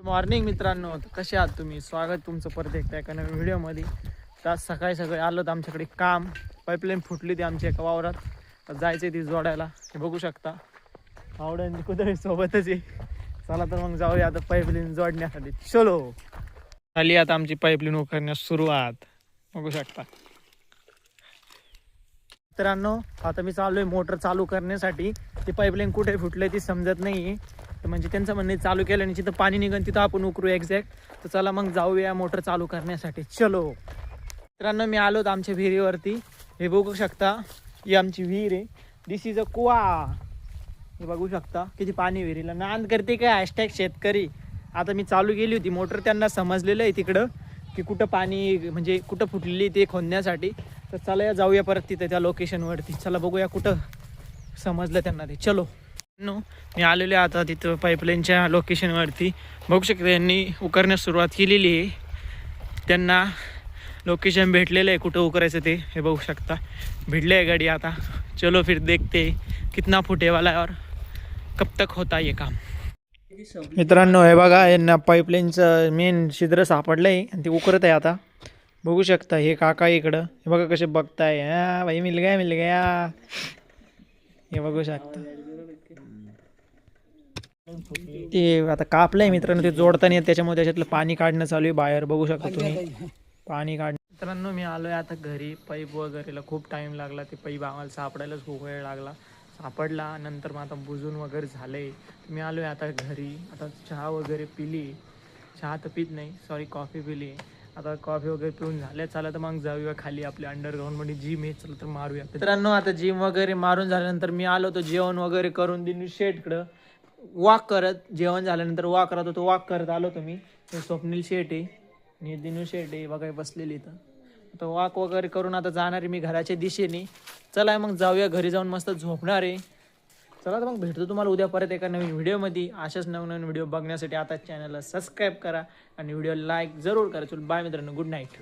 Morning मित्रांनो, कसे आहात तुम्ही? स्वागत तुमचं परत एकदा एका नवीन व्हिडिओमध्ये. तर सकाळी आलो तर आमच्याकडे काम पाईपलाईन फुटली ती आमच्या एका वावरात. तर जायचं ती जोडायला. हे बघू शकता आवडे कुठे सोबतच आहे. चला तर मग जाऊया आता पाईपलाईन जोडण्यासाठी. चलो झाली आता आमची पाईपलाईन उकरण्यास सुरुवात. बघू शकता मित्रांनो, आता मी चालू आहे मोटर चालू करण्यासाठी. ती पाईपलाईन कुठे फुटली ती समजत नाही. तर म्हणजे त्यांचं म्हणणं चालू केलं आणि जिथं पाणी निघन तिथं आपण उकरू एक्झॅक्ट. तर चला मग जाऊया मोटर चालू करण्यासाठी. चलो मित्रांनो, मी आलो आमच्या विहिरीवरती. हे बघू शकता ही आमची विहीर आहे. दिस इज अ कुवा. हे बघू शकता किती पाणी विहिरीला. नांद करते काय हॅशटॅग शेतकरी. आता मी चालू केली होती मोटर, त्यांना समजलेलं आहे तिकडं की कुठं पाणी म्हणजे कुठं फुटलेली ते खोदण्यासाठी. तर चला या जाऊया परत तिथे त्या लोकेशनवरती. चला बघूया कुठं समजलं त्यांना ते. चलो मी आलेले आता तिथं पाईपलाईनच्या लोकेशनवरती. बघू शकता यांनी उकरण्यास सुरुवात केलेली आहे. त्यांना लोकेशन भेटलेलं आहे कुठं उकरायचं ते. हे बघू शकता भिडले आहे गाडी. आता चलो फिर देखते कितना फुटेवाला और कब तक होता ये काम. मित्रांनो हे बघा, यांना पाईपलाईनचं मेन छिद्र सापडलं आहे आणि ते उकरत आहे आता. बघू शकता हे काका इकडं. हे बघा कसे बघताय. हा भाई मिल गया. हे बघू शकता ते आता कापलंय मित्रांनो. ते जोडताना त्याच्यामुळे त्याच्यातलं पाणी काढणं चालू आहे बाहेर. बघू शकता तुम्ही पाणी काढणं. मित्रांनो मी आलोय आता घरी. पाईप वगैरेला खूप टाइम लागला. ते पाईप आम्हाला सापडायलाच खूप वेळ लागला. सापडला नंतर मग आता बुजून वगैरे झालंय. मी आलोय आता घरी. आता चहा वगैरे पिली. चहा तर पित नाही, सॉरी कॉफी पिली. आता कॉफी वगैरे पिऊन झाले. चला तर मग जाऊया खाली आपल्या अंडरग्राऊंडमध्ये जिम आहे. चला तर मारूया मित्रांनो. आता जिम वगैरे मारून झाल्यानंतर मी आलो तो जेवण वगैरे करून दिनू शेटकडं. वॉक करत जेवण झाल्यानंतर वॉक करत होतो. वॉक करत आलो तुम्ही. स्वप्नील शेट आहे आणि दिनू शेट आहे बघा बसलेली इथं. आता वॉक वगैरे करून आता जाणार आहे मी घराच्या दिशेने. चला मग जाऊया घरी. जाऊन मस्त झोपणार आहे. चला तर मग भेटतो तुम्हाला उद्या परत एका नवीन व्हिडिओमध्ये. अशाच नवीन व्हिडिओ बघण्यासाठी आता चॅनलला सबस्क्राईब करा आणि व्हिडिओ लाईक जरूर करा. चल बाय मित्रांनो, गुड नाईट.